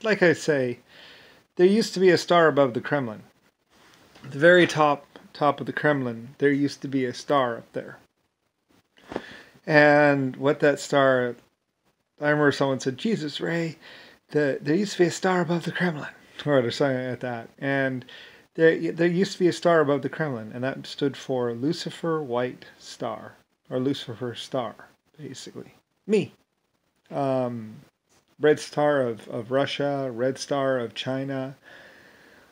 Like I say, there used to be a star above the Kremlin. The very top of the Kremlin, there used to be a star up there. And what that star, I remember someone said, Jesus, Ray, there used to be a star above the Kremlin, or something like that. And there used to be a star above the Kremlin, and that stood for Lucifer White Star, or Lucifer Star, basically. Me. Um, Red Star of Russia, Red Star of China,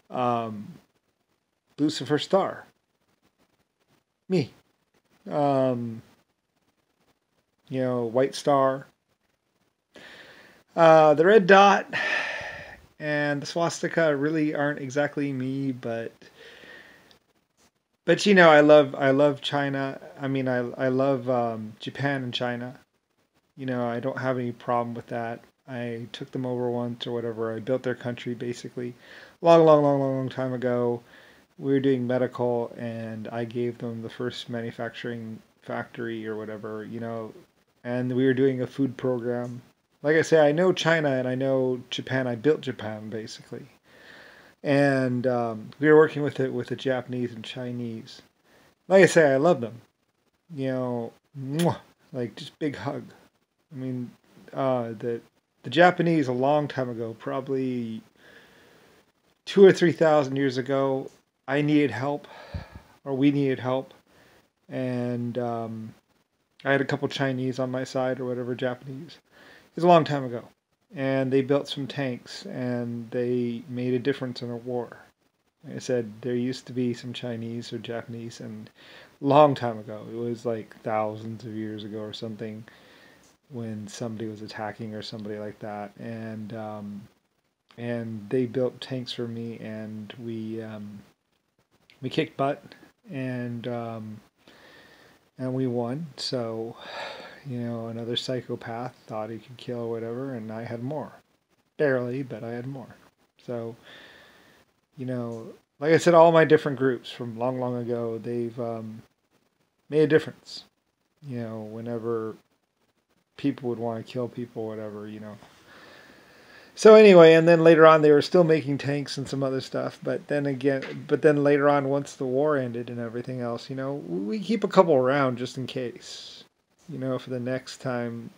um, Lucifer Star. Me. Um, White Star. The red dot and the swastika really aren't exactly me, but I love China. I mean, I love Japan and China. I don't have any problem with that. I took them over once or whatever. I built their country basically. Long, long, long, long, long time ago. We were doing medical, and I gave them the first manufacturing factory or whatever, and we were doing a food program. Like I say, I know China and I know Japan. I built Japan basically, and we were working with the Japanese and Chinese. Like I say, I love them. Mwah, like just big hug. I mean, the Japanese a long time ago, probably 2 or 3 thousand years ago, I needed help, or we needed help, and I had a couple Chinese on my side or whatever, Japanese. It was a long time ago, and they built some tanks, and they made a difference in a war. Like I said, there used to be some Chinese or Japanese, and long time ago, it was like thousands of years ago or something, when somebody was attacking or somebody like that, and they built tanks for me, and we kicked butt, and and we won. So, another psychopath thought he could kill or whatever, and I had more. Barely, but I had more. So, like I said, all my different groups from long, long ago, they've made a difference. Whenever people would want to kill people, whatever. So anyway, and then later on they were still making tanks and some other stuff, but then later on, once the war ended and everything else, we keep a couple around just in case, for the next time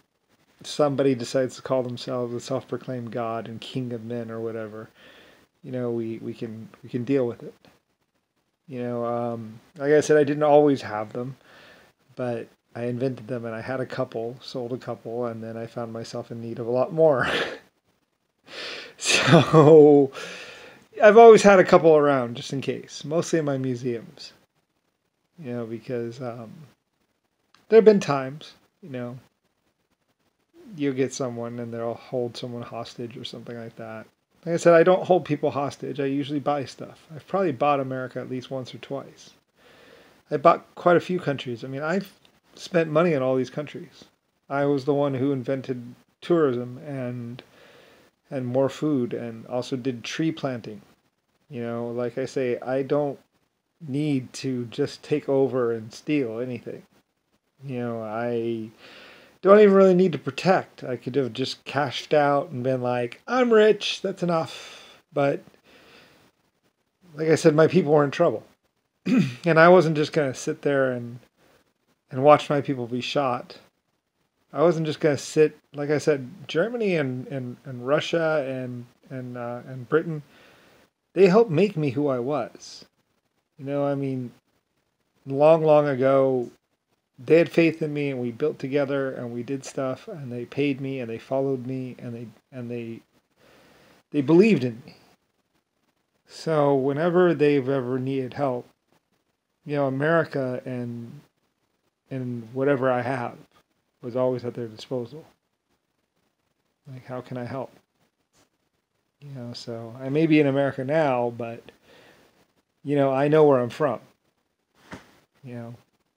somebody decides to call themselves a self-proclaimed god and king of men or whatever, we can deal with it. Like I said, I didn't always have them, but I invented them and I had a couple, sold a couple, and then I found myself in need of a lot more. So I've always had a couple around just in case, mostly in my museums, because there have been times, you get someone and they'll hold someone hostage or something like that. Like I said, I don't hold people hostage. I usually buy stuff. I've probably bought America at least once or twice. I bought quite a few countries. I mean, I've spent money in all these countries. I was the one who invented tourism and more food, and also did tree planting. Like I say, I don't need to just take over and steal anything. I don't even really need to protect. I could have just cashed out and been like, I'm rich, that's enough. But like I said, my people were in trouble. And I wasn't just going to sit there and watch my people be shot. I wasn't just going to sit, like I said, Germany and Russia and Britain, they helped make me who I was. I mean, long, long ago, they had faith in me, and we built together, and we did stuff, and they paid me, and they followed me, and they believed in me. So whenever they've ever needed help, America and whatever I have was always at their disposal. Like, how can I help? So I may be in America now, but I know where I'm from. You know,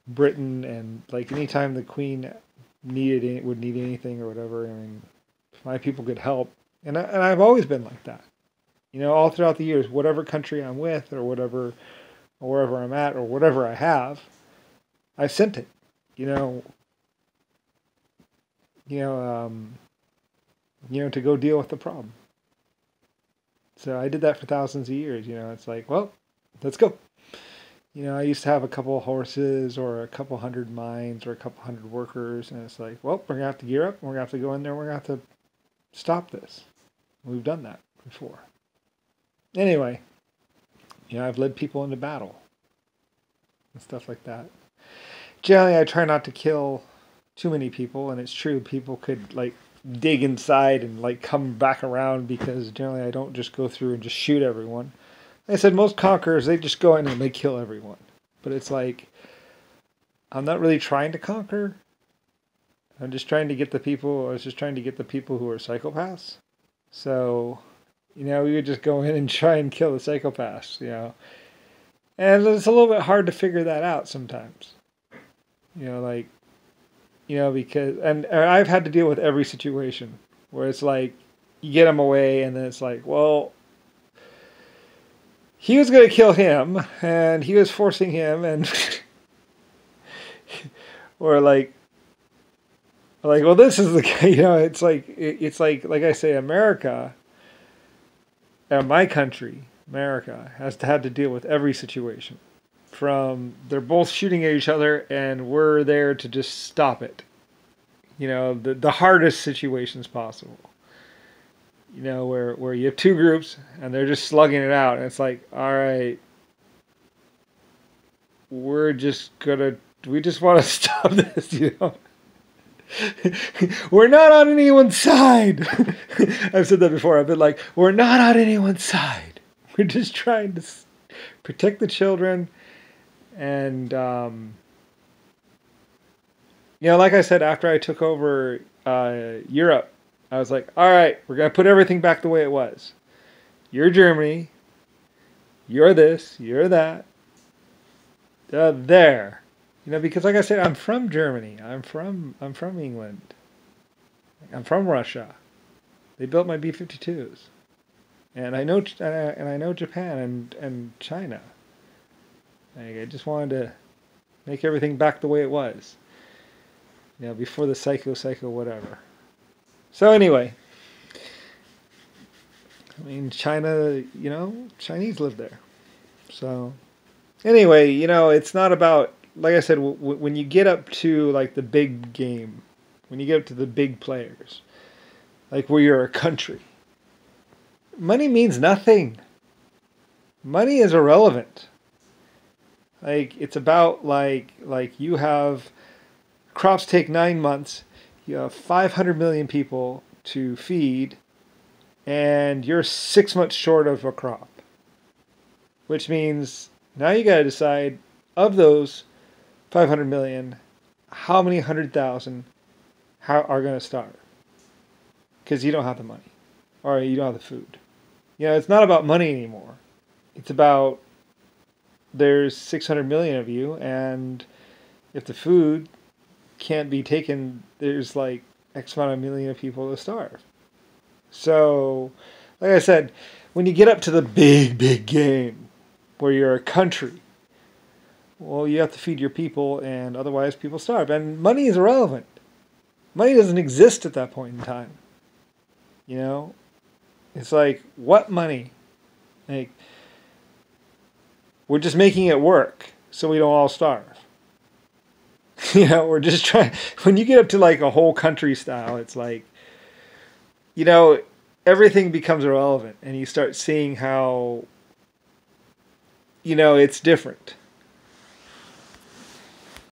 Britain, and like anytime the Queen would need anything or whatever. I mean, if my people could help, and I've always been like that. All throughout the years, whatever country I'm with, or whatever, or wherever I'm at, or whatever I have, I've sent it. You know, you know, um, to go deal with the problem. So I did that for thousands of years. It's like, well, let's go. I used to have a couple of horses or a couple hundred mines or a couple hundred workers, and it's like, well, we're going to have to gear up, and we're going to have to go in there, and we're going to have to stop this. We've done that before. Anyway, I've led people into battle and stuff like that. Generally, I try not to kill too many people, and it's true, people could, dig inside and, come back around, because generally I don't just go through and just shoot everyone. Like I said, most conquerors, they just go in and they kill everyone. But it's like, I'm not really trying to conquer. I'm just trying to get the people, I was just trying to get the people who are psychopaths. So, we would just go in and try and kill the psychopaths, And it's a little bit hard to figure that out sometimes. Because, and I've had to deal with every situation where it's like, you get them away and then it's like, well, he was going to kill him and he was forcing him and, or well, this is the guy, it's like I say, America, my country, America, has had to deal with every situation. From they're both shooting at each other and we're there to just stop it. The hardest situations possible. Where you have two groups and they're just slugging it out, and it's like, all right, we just want to stop this, We're not on anyone's side. I've said that before. I've been like, we're not on anyone's side. We're just trying to protect the children. And, like I said, after I took over Europe, I was like, all right, we're going to put everything back the way it was. You're Germany. You're this. You're that. There. Because like I said, I'm from Germany. I'm from England. I'm from Russia. They built my B-52s. And I know Japan and China. I just wanted to make everything back the way it was. Before the psycho whatever. So anyway, China, Chinese live there. So anyway, it's not about, like I said, when you get up to the big game, when you get up to the big players, where you're a country, money means nothing. Money is irrelevant. It's about you have crops take 9 months. You have 500 million people to feed, and you're 6 months short of a crop. Which means now you got to decide, of those 500 million, how many 100,000 are going to starve? Because you don't have the money, or you don't have the food. It's not about money anymore. It's about, there's 600 million of you, and if the food can't be taken, there's X amount of million of people to starve. So, like I said, when you get up to the big game, where you're a country, well, you have to feed your people, and otherwise people starve. And money is irrelevant. Money doesn't exist at that point in time. It's what money? We're just making it work so we don't all starve. We're just trying. When you get up to a whole country style, it's everything becomes irrelevant, and you start seeing how, it's different.